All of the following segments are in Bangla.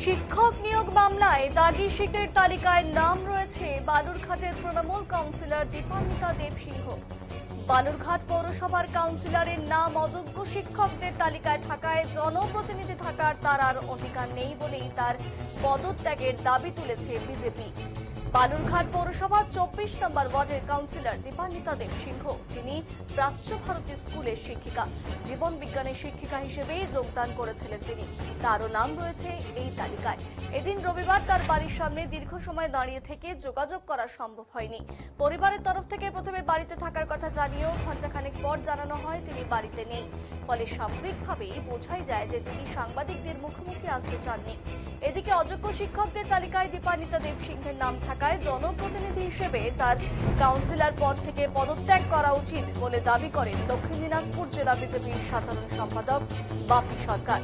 শিক্ষক নিয়োগ মামলায় দাগি শিক্ষকের তালিকায় নাম রয়েছে বালুরঘাটের তৃণমূল কাউন্সিলর দীপান্বিতা দেবসিংহ। বালুরঘাট পৌরসভার কাউন্সিলরের নাম অযোগ্য শিক্ষকদের তালিকায় থাকায় জনপ্রতিনিধি থাকার তার আর অধিকার নেই বলেই তার পদত্যাগের দাবি তুলেছে বিজেপি। বালুরঘাট পৌরসভা 24 নম্বর ওয়ার্ডের কাউন্সিলর দীপান্বিতা দেবসিংহ, যিনি প্রাচ্য ভারতী স্কুলের শিক্ষিকা, জীবন বিজ্ঞানের শিক্ষিকা হিসেবেই যোগদান করেছিলেন তিনি, তারও নাম রয়েছে এই তালিকায়। এদিন রবিবার তার বাড়ির সামনে দীর্ঘ সময় দাঁড়িয়ে থেকে যোগাযোগ করা সম্ভব হয়নি। পরিবারের তরফ থেকে প্রথমে বাড়িতে থাকার কথা জানিয়েও ঘণ্টাখানেক পর জানানো হয় তিনি বাড়িতে নেই। ফলে স্বাভাবিকভাবেই বোঝাই যায় যে তিনি সাংবাদিকদের মুখোমুখি আসতে চাননি। এদিকে অযোগ্য শিক্ষকদের তালিকায় দীপান্বিতা দেবসিংহের নাম থাকায় জনপ্রতিনিধি হিসেবে তার কাউন্সিলর পদ থেকে পদত্যাগ করা উচিত বলে দাবি করেন দক্ষিণ দিনাজপুর জেলা বিজেপির সাধারণ সম্পাদক বাপি সরকার।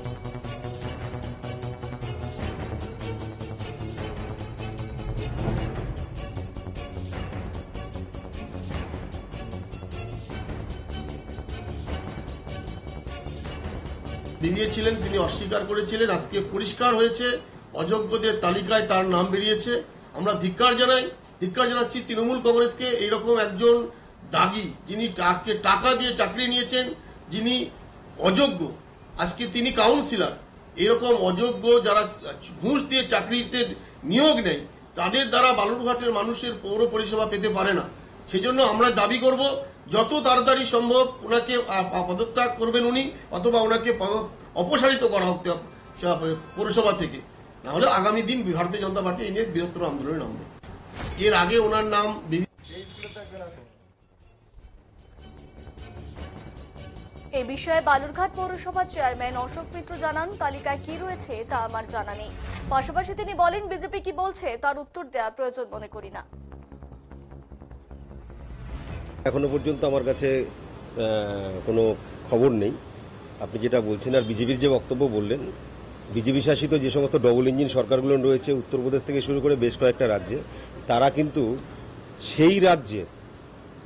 বেরিয়েছিলেন, তিনি অস্বীকার করেছিলেন। আজকে পরিষ্কার হয়েছে অযোগ্যদের তালিকায় তার নাম বেরিয়েছে। আমরা ধিক্কার জানাচ্ছি তৃণমূল কংগ্রেসকে। এইরকম একজন দাগী, যিনি আজকে টাকা দিয়ে চাকরি নিয়েছেন, যিনি অযোগ্য, আজকে তিনি কাউন্সিলর। এরকম অযোগ্য যারা ঘুষ দিয়ে চাকরিতে নিয়োগ নেয়, তাদের দ্বারা বালুরঘাটের মানুষের পৌর পরিষেবা পেতে পারে না। সেজন্য আমরা দাবি করব যত তাড়াতাড়ি সম্ভব ওনাকে পদত্যাগ করবেন উনি, অথবা ওনাকে অপসারিত করা হোক পৌরসভা থেকে। না হলে আগামী দিন ভারতীয় জনতা পার্টি এই নিয়ে বৃহত্তর আন্দোলনে নামবে। এর আগে ওনার নাম এ বিষয়ে বালুরঘাট পৌরসভার চেয়ারম্যান অশোক মিত্র জানান, তালিকায় কি রয়েছে তা আমার জানা নেই। পাশাপাশি তিনি বলেন, বিজেপি কি বলছে তার উত্তর দেওয়া প্রয়োজন মনে করি না। এখনো পর্যন্ত আমার কাছে কোনো খবর নেই আপনি যেটা বলছেন। আর বিজেপির যে বক্তব্য বললেন, বিজেপি শাসিত যে সমস্ত ডবল ইঞ্জিন সরকারগুলো রয়েছে উত্তরপ্রদেশ থেকে শুরু করে বেশ কয়েকটা রাজ্যে, তারা কিন্তু সেই রাজ্যে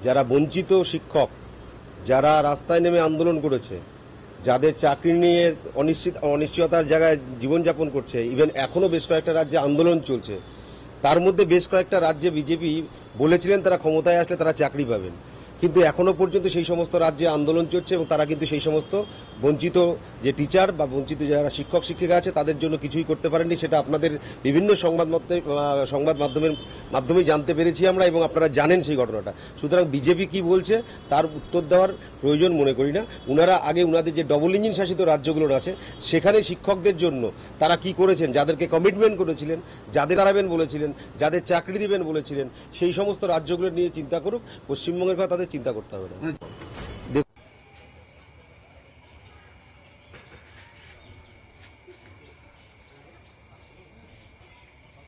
যারা বঞ্চিত শিক্ষক, যারা রাস্তায় নেমে আন্দোলন করেছে, যাদের চাকরি নিয়ে অনিশ্চয়তার জায়গায় জীবনযাপন করছে, ইভেন এখনও বেশ কয়েকটা রাজ্যে আন্দোলন চলছে, তার মধ্যে বেশ কয়েকটা রাজ্যে বিজেপি বলেছিলেন তারা ক্ষমতায় আসলে তারা চাকরি পাবেন, কিন্তু এখনও পর্যন্ত সেই সমস্ত রাজ্যে আন্দোলন চলছে এবং তারা কিন্তু সেই সমস্ত বঞ্চিত যে টিচার বা বঞ্চিত যারা শিক্ষক শিক্ষিকা আছে তাদের জন্য কিছুই করতে পারেননি। সেটা আপনাদের বিভিন্ন সংবাদ মাধ্যমেই জানতে পেরেছি আমরা, এবং আপনারা জানেন সেই ঘটনাটা। সুতরাং বিজেপি কি বলছে তার উত্তর দেওয়ার প্রয়োজন মনে করি না। ওনারা আগে ওনাদের যে ডবল ইঞ্জিন শাসিত রাজ্যগুলো আছে সেখানে শিক্ষকদের জন্য তারা কি করেছেন, যাদেরকে কমিটমেন্ট করেছিলেন, যাদের দাঁড়াবেন বলেছিলেন, যাদের চাকরি দিবেন বলেছিলেন, সেই সমস্ত রাজ্যগুলো নিয়ে চিন্তা করুক। পশ্চিমবঙ্গের কথা তাদের চিন্তা করতে হবে না।